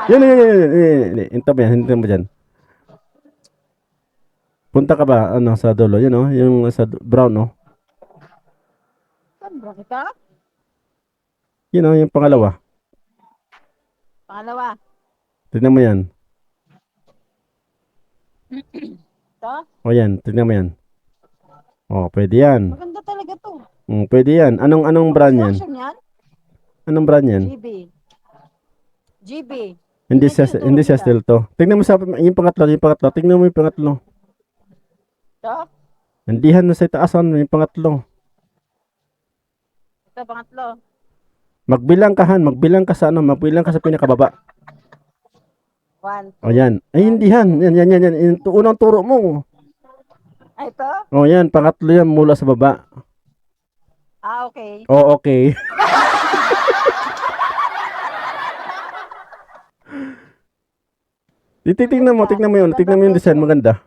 Yan. Hinto mo yan, hinto mo dyan. Punta ka ba, ano, sa dulo? Yun, oh, yung sa brown, oh. Saan ba kita? Yun, oh, yung pangalawa. Pangalawa. Tignan mo yan. Ito? O yan, tignan mo yan. Oh, pwede yan. Maganda talaga to. Pwede yan. Anong Pang brand yan? construction yan? Anong brand yan? GB. GB. Hindi Yun siya, yung tinuturo hindi siya nila. steel to. Tignan mo sa, yung pangatlo. Tignan mo yung pangatlo. Ito? Nandihan na sa itaasan, yung pangatlo. Ito, pangatlo. Magbilang ka sa ano, magbilang ka sa pinakababa. 1, O yan. Ay, hindi yan. Yan. Yung unang turo mo. Ay, ito? O yan, pangatlo yan mula sa baba. Ah, okay. O, okay. Tingnan mo yun. Tignan mo yung design, maganda.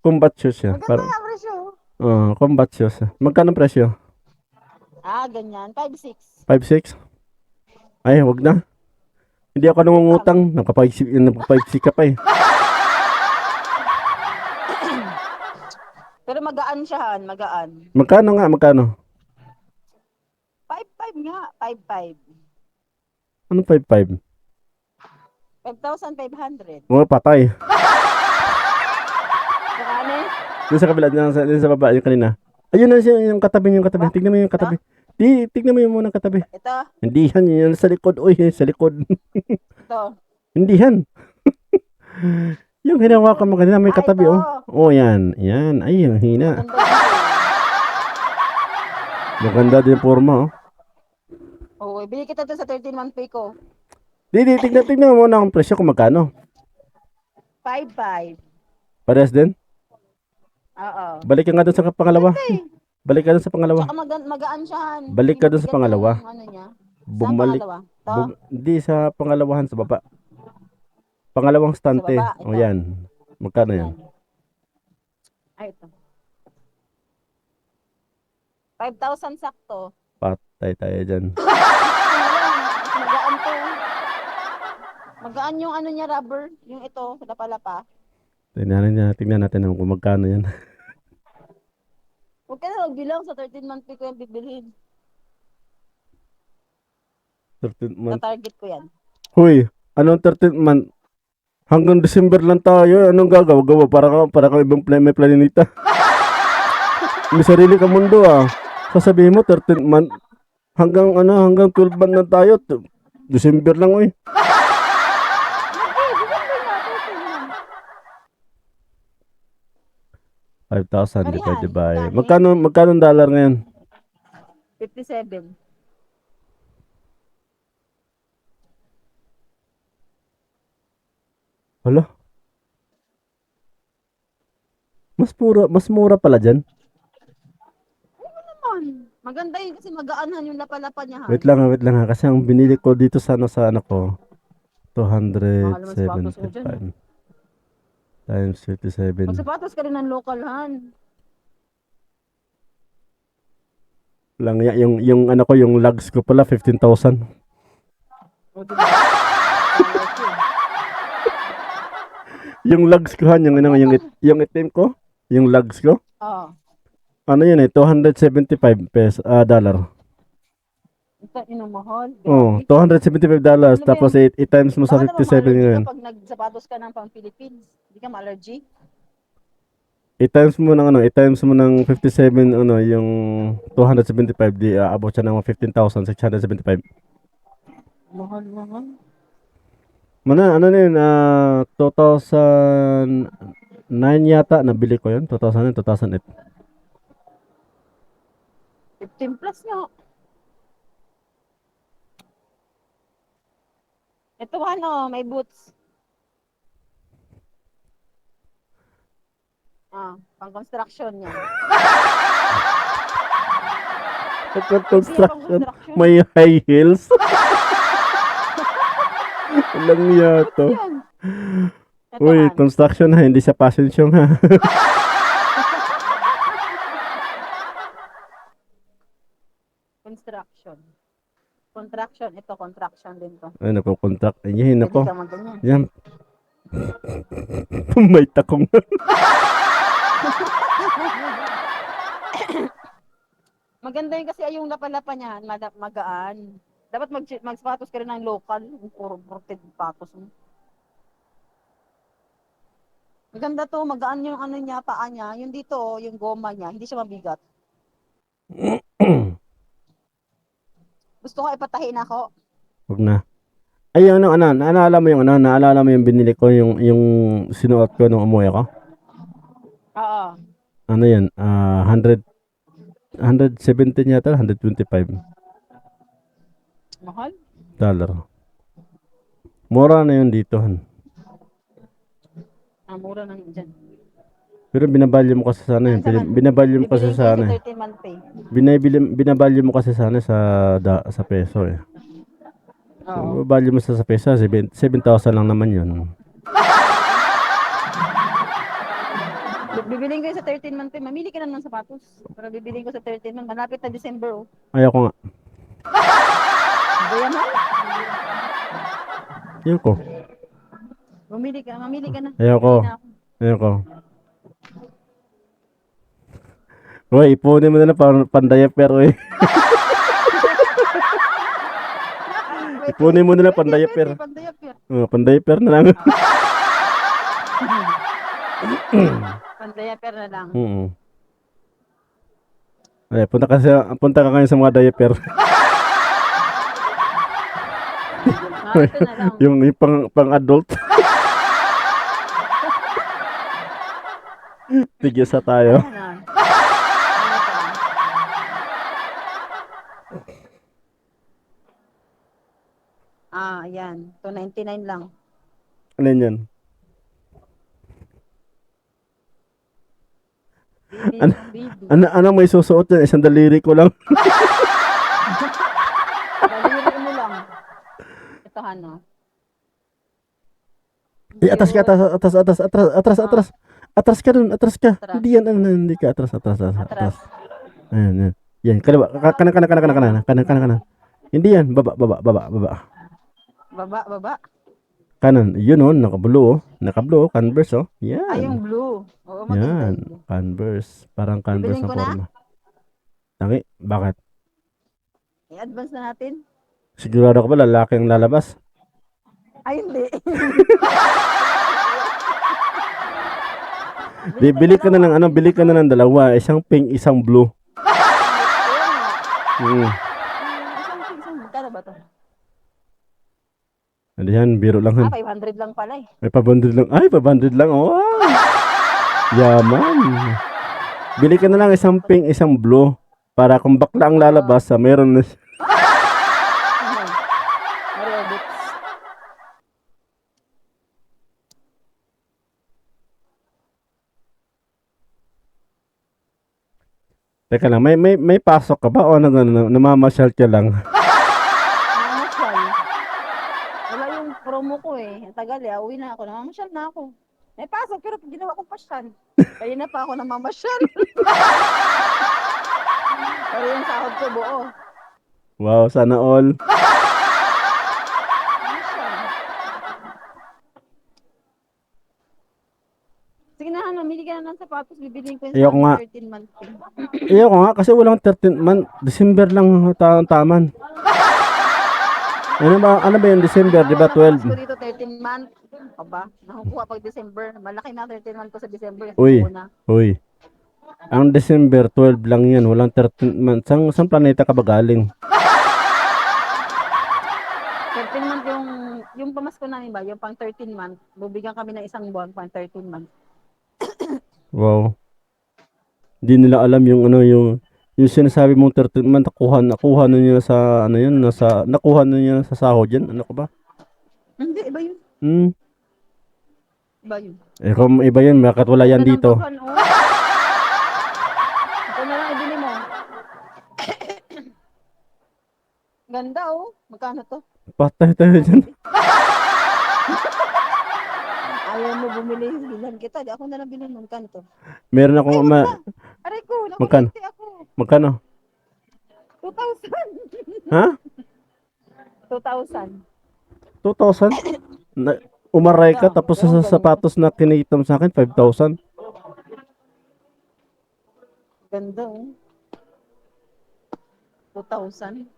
Combat shoes siya. Maganda nga presyo. Combat shoes. Magkano presyo? Ah, ganyan. 5,600. 5,600? Ay, wag na. Hindi ako nangungutang. Nagpa-5,600 ka pa eh. Pero magaan siya, Han. Magaan. Magkano? 5,500 nga. 5,500. Anong 5,500? 5,500. Mga patay. Saka ano eh? Doon sa kabila, doon sa baba, yung kanina. Ayun na siya, yung katabi. Tignan mo yung katabi. Tignan mo yung muna katabi. Ito. Hindi yan, yun sa likod. Uy, sa likod. Ito. Hindi yan. Yung hinawakan mo kanina, may katabi, ito. oh. Oh, yan. Ay, yung hina. Maganda din. Maganda din forma, oh. Oo, bili kita to sa 13-month pay ko. Tignan mo muna ang presyo kung magkano. 5,500. Parehas din? Oo. Balik ka nga doon sa pangalawa. Eh, Balik ka doon sa pangalawa. Tsaka magaan siya, Han. Balik ka Hindi dun sa mabigat pangalawa. yung Ano niya. Saan Bumalik. pangalawa? Ito. Hindi sa pangalawahan sa baba. Pangalawang stante. Sa baba, ito. O yan. Magkano yan? Ay, ito. 5,000 sakto. Patay tayo dyan. Magaan to. Magaan yung ano niya, rubber. Yung ito, lapa-lapa. Tingnan natin kung magkano yan. Huwag ka na magbilang sa 13-month pay ko yung bibilhin. 13 Sa month. target ko yan. Huy, anong 13 month? Hanggang December lang tayo. Anong gagawa? Para ka ibang may planeta. May sarili ka mundo ah. Sasabihin mo 13 month. Hanggang 12 month lang tayo. December lang uy. Okay, December nga. 5,000 divided Marihan, by. magkano Magkano dollar ngayon? 57. Hala. Mas mura pala dyan. Naman. Maganda yun kasi magaanhan yung lapa-lapa niya. Han. Wait lang ha. Kasi ang binili ko dito sa anak ko, Mahal naman sapatos mo 275 dyan. times 57. Magsapatos ka rin ng local, Han. Lang yung yung lugs ko pala 15,000. O, diba? Yung lugs ko yung itim ko, yung lugs ko. Oo. Ano yun 275 dollar. Ito, inumahal. Oh, $275 tapos i-times mo sa 57 ngayon. Pag nagsapatos ka ng pang Philippines, hindi ka ma-allergy. I-times mo ng 57 yung 275 di abot siya ng 15,675. Mahal. Ano na yun, 2009 yata nabili ko yun, 2009, 2008. 15 plus nga. Ito may boots. Pang construction yan. Construction, may high heels. Walang yato. Yan. Ito, Uy, Han. construction ha, hindi sa fashion show ha. Construction. Contraction. Ito, contraction din to. Ay, nagko-contract. Yan, Pwede ako. ka magganyan. Yan. May takong na. Maganda yun kasi ay yung lapa-lapa niya, magaan. Dapat mag-sapatos ka rin ng local. Yung puro ported patos mo. Maganda to, magaan yung ano niya, paa niya. Yung dito, yung goma niya, hindi siya mabigat. Gusto ko ipatahin ako. Huwag na. Ay, naalala mo yung naalala mo yung binili ko, yung sinuot ko nung umuwi ako? Oo. Ano yan? 117 yata, $125. Mahal? Mura na yun dito. Mura nang dyan. Pero binabalyo mo kasi sana yun. Binabalyo mo kasi Bibiliin ko sana yung eh. sa 13-month pay. Binabalyo mo kasi sana sa peso eh. Oo. Value mo sa peso, 7,000 lang naman yun. Bibiliin ko yung sa 13-month pay. Mamili ka na ng sapatos. Pero bibiliin ko sa 13-month. Malapit na December, oh. Ayoko nga. Kaya man? Ayoko. Mamili ka na. Ayoko. Bili na ako. Ayoko. Uy, ipunin mo na pan-diaper eh. Ipunin mo na lang pan-diaper. Pan-diaper. Pan-diaper na lang. Pan-diaper na lang. Ay, punta ka ngayon sa mga diaper. Ito na lang. yung pang-adult. Tigisa tayo. Ano na? Ayan. 299 lang. Ano yan? Baby. Ano may susuot yan? Isang daliri ko lang. Daliri mo lang. Ito, ano? Atas ka. Atras ka dun. Hindi yan. Hindi ka. Atras. Ayan. Yan. Kaliwa. Kanan. Hindi yan. Baba. Baba. Kanan. Yun oh. Naka-blue. Converse oh. Yan. Yung blue. Oo, maganda Yan. yung blue. Converse. Parang Converse Bibilin na ko na? forma. Tangi. Bakit? I-advance na natin. Sigurado ka ba lalaki ang lalabas? Ay, hindi. Bili ka na ng dalawa. Isang pink, isang blue. Isang magkano ba to? Ano yan? Biro lang han. 500 lang pala eh. Ay, 500 lang. Ay, 500 lang. Oh. Yaman. Bili ka na lang isang pink, isang blue. Para kung bakla ang lalabas, meron na siya. Mario Boots. Teka lang, may pasok ka ba o namamasyal ka lang? Namamasyal. Wala yung promo ko eh. Ang tagal eh. Uwi na ako. Namamasyal na ako. May pasok pero ginawa ko pasyan. Kaya na pa ako namamasyal. Pero yung sahod ko buo. Wow, sana all. Namasyal. Sige na, mamili ka na ng sapatos. Bibiliin ko yung Ayoko nga. 13-month pay. Ayoko nga kasi walang 13 man. December lang taman. Ano ba yung December, di ba? Tapos 12. ko dito 13 month. Aba, nakukuha pag December. Malaki na 13 month ko sa December. Uy. Una. Ang December 12 lang yan. Walang 13 months. Sang planeta ka ba galing? 13 month yung pamasko namin ba, yung pang 13 month, bubigyan kami ng isang buwan pang 13 month. Wow. Hindi nila alam yung sinasabi mong 13 month nakuha na niya sa nakuha na niya sa sahod yan. Ano ka ba? Hindi, iba yun. Iba yun. Kung iba yun, bakit wala yan Ganda ng dito? tuhan, oh. Ako na lang ibili mo. Ganda, oh. Magkano to? Patay tayo dyan. Ayaw mo bumili, bilan kita. Di ako na lang bilhin mo. Magkano to? Meron akong Aray ko, Magkano? nakuliti ako. Magkano? 2,000. Ha? 2,000. 2,000? Na, umaray ka tapos sa sapatos na kinitam sa akin 5,000. Ganda oh. 2,000.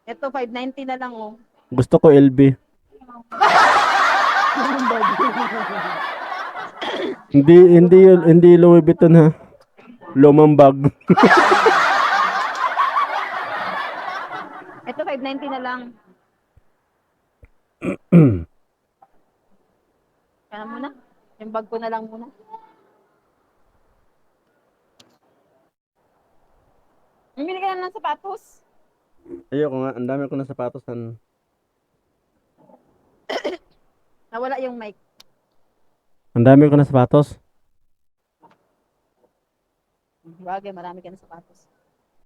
Ito, 590 na lang oh. Gusto ko LB. Hindi Louis Vuitton ha. Lumang bag. Ito, 590 na lang. Kaya muna. Yung bag ko na lang muna. Bumili ka na ng sapatos. Ayoko nga, ang dami ko na sapatos. Nawala yung mic. Ang dami ko na sapatos. Bagay, marami ka ng sapatos.